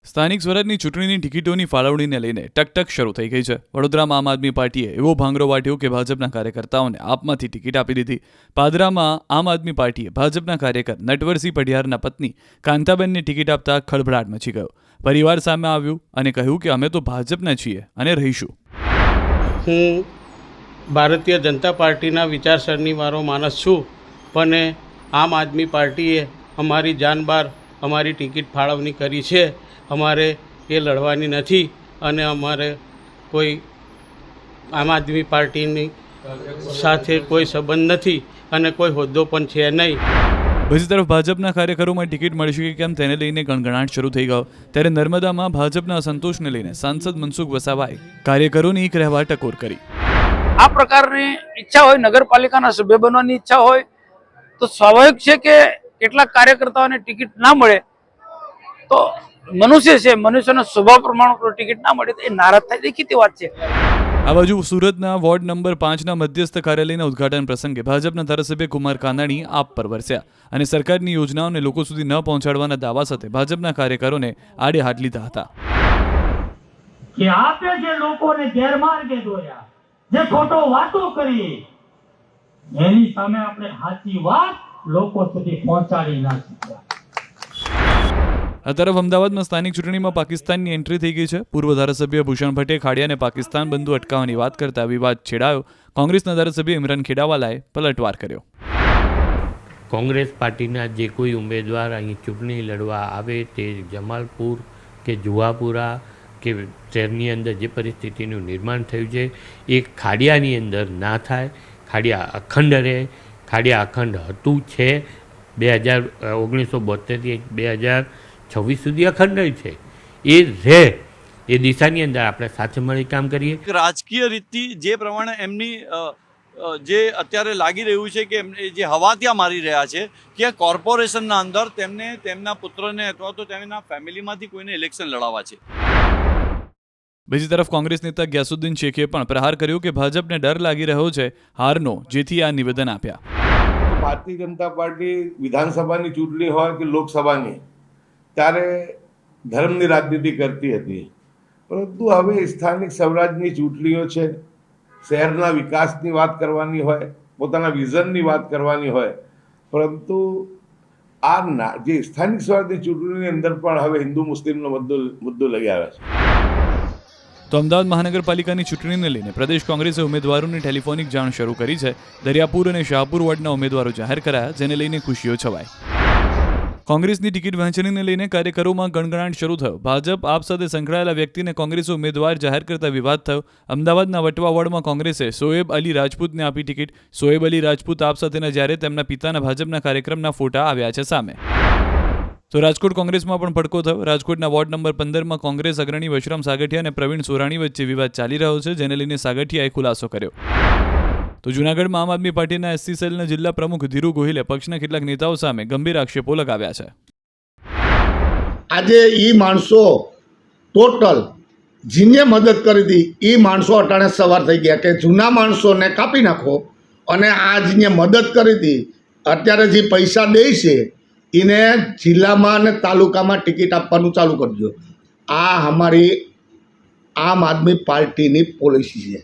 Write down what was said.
સ્થાનિક સ્વરાજની ચૂંટણીની ટિકિટોની ફાળવણીને લઈને ટકટક શરૂ થઈ ગઈ છે। વડોદરામાં આમ આદમી પાર્ટીએ એવો ભાંગરો વાટ્યો કે ભાજપના કાર્યકર્તાઓને આપમાંથી ટિકિટ આપી દીધી। પાદરામાં આમ આદમી પાર્ટીએ ભાજપના કાર્યકર નટવરસિંહ પઢિયારના પત્ની કાંતાબેનને ટિકિટ આપતા ખળભળાટ મચી ગયો। પરિવાર સામે આવ્યું અને કહ્યું કે અમે તો ભાજપના છીએ અને રહીશું। હું ભારતીય જનતા પાર્ટીના વિચારસરણી વાળો માણસ છું, પણ આમ આદમી પાર્ટીએ અમારી જાનબાર અમારી ટિકિટ ફાળવણી કરી છે। અમારે એ લડવાની નથી અને અમારે કોઈ આમ આદમી પાર્ટીની સાથે કોઈ સંબંધ નથી અને કોઈ હોદ્દો પણ છે નહીં। બીજી તરફ ભાજપના કાર્યકરોમાં ટિકિટ મળશે કે કેમ તેને લઈને ગણગણાટ શરૂ થઈ ગયો। ત્યારે નર્મદામાં ભાજપના અસંતોષને લઈને સાંસદ મનસુખ વસાવાએ કાર્યકરોની એક રહેવા ટકોર કરી। આ પ્રકારની ઈચ્છા હોય, નગરપાલિકાના સભ્ય બનવાની ઈચ્છા હોય તો સ્વાભાવિક છે કે કેટલાક કાર્યકર્તાઓને ટિકિટ ના મળે તો મનુષ્ય છે, મનુષ્યનો સ્વભાવ પ્રમાણે ટિકિટ ના મળે તો એ નારાજ થાય, દેખીતી વાત છે। આ બાજુ સુરતના વોર્ડ નંબર 5ના મધ્યસ્થ કાર્યાલયના ઉદ્ઘાટન પ્રસંગે ભાજપના ધારાસભ્ય કુમાર કાનાણી આપ પર વરસ્યા અને સરકારની યોજનાઓને લોકો સુધી ન પહોંચાડવાના દાવા સાથે ભાજપના કાર્યકરોને આડે હાથ લીધા હતા। કે આપે જે લોકોને ગેરમાર્ગે દોર્યા, જે ખોટો વાતો કરી, એની સામે આપણે સાચી વાત લોકો સુધી પહોંચાડી ના શક્યા। આ તરફ અમદાવાદમાં સ્થાનિક ચૂંટણીમાં પાકિસ્તાનની એન્ટ્રી થઈ ગઈ છે। પૂર્વ ધારાસભ્ય ભૂષણ ભટ્ટે ખાડિયાને પાકિસ્તાન બંધુ અટકાવવાની વાત કરતા વિવાદ છેડાયો। કોંગ્રેસના ધારાસભ્ય ઇમરાન ખેડાવાલાએ પલટવાર કર્યો। કોંગ્રેસ પાર્ટીના જે કોઈ ઉમેદવાર અહીં ચૂંટણી લડવા આવે તે જમાલપુર કે જુહાપુરા કે શહેરની અંદર જે પરિસ્થિતિનું નિર્માણ થયું છે એ ખાડિયાની અંદર ના થાય। ખાડિયા અખંડ રહે। ખાડિયા અખંડ હતું છે 1972થી 2026 સુધી અખંડ છે, એ રહે। એ દિશાની અંદર આપણે સાથે મળી કામ કરીએ। રાજકીય રીતથી જે પ્રમાણે એમની જે અત્યારે લાગી રહ્યું છે કે એમને જે હવા ત્યાં મારી રહ્યા છે કે કોર્પોરેશનના અંદર તેમને તેમના પુત્રને અથવા તો તેમના ફેમિલીમાંથી કોઈને ઇલેક્શન લડાવવા છે। બીજી તરફ કોંગ્રેસ નેતા ગ્યાસુદ્દીન શેખે પણ પ્રહાર કર્યો કે ભાજપને ડર લાગી રહ્યો છે હારનો, જેથી આ નિવેદન આપ્યા। ભારતીય જનતા પાર્ટી વિધાનસભાની ચૂંટણી હોય કે લોકસભાની, ત્યારે ધર્મની રાજનીતિ કરતી હતી, પરંતુ હવે સ્થાનિક સ્વરાજની ચૂંટણીઓ છે, શહેરના વિકાસની વાત કરવાની હોય, પોતાના વિઝનની વાત કરવાની હોય, પરંતુ આ જે સ્થાનિક સ્વરાજની ચૂંટણીની અંદર પણ હવે હિન્દુ મુસ્લિમનો મુદ્દો લઈ આવ્યા છે। તો અમદાવાદ મહાનગરપાલિકાની ચૂંટણીને લઈને પ્રદેશ કોંગ્રેસે ઉમેદવારોની ટેલિફોનિક જાણ શરૂ કરી છે। દરિયાપુર અને શાહપુર વોર્ડના ઉમેદવારો જાહેર કરાયા, જેને લઈને ખુશીઓ છવાઈ। કોંગ્રેસની ટિકિટ વહેંચણીને લઈને કાર્યકરોમાં ગણગણાટ શરૂ થયો। ભાજપ આપ સાથે સંકળાયેલા વ્યક્તિને કોંગ્રેસે ઉમેદવાર જાહેર કરતા વિવાદ થયો। અમદાવાદના વટવા વોર્ડમાં કોંગ્રેસે સોએબ અલી રાજપૂતને આપી ટિકિટ। સોએબ અલી રાજપૂત આપ સાથેના જ્યારે તેમના પિતાના ભાજપના કાર્યક્રમના ફોટા આવ્યા છે સામે। તો રાજકોટ કોંગ્રેસમાં પણ ભડકો થયો। રાજકોટના વોર્ડ નંબર 15માં કોંગ્રેસ અગ્રણી વશરામ સાગઠિયા અને પ્રવીણ સોરાણી વચ્ચે વિવાદ ચાલી રહ્યો છે, જેને લઈને સાગઠિયાએ ખુલાસો કર્યો। તો જૂનાગઢમાં આમ આદમી પાર્ટીના એસસી સેલના જિલ્લા પ્રમુખ ધીરુ ગોહિલે પક્ષના કેટલાક નેતાઓ સામે ગંભીર આક્ષેપો લગાવ્યા છે। આજે એ માણસો ટોટલ જેને મદદ કરી હતી એ માણસો અટાણે સવાર થઈ ગયા કે જૂના માણસોને કાપી નાખો અને આ જેને મદદ કરી હતી અત્યારે જે પૈસા દે છે એને જિલ્લામાં અને તાલુકામાં ટિકિટ આપવાનું ચાલુ કરજો। આ અમારી આમ આદમી પાર્ટીની પોલિસી છે।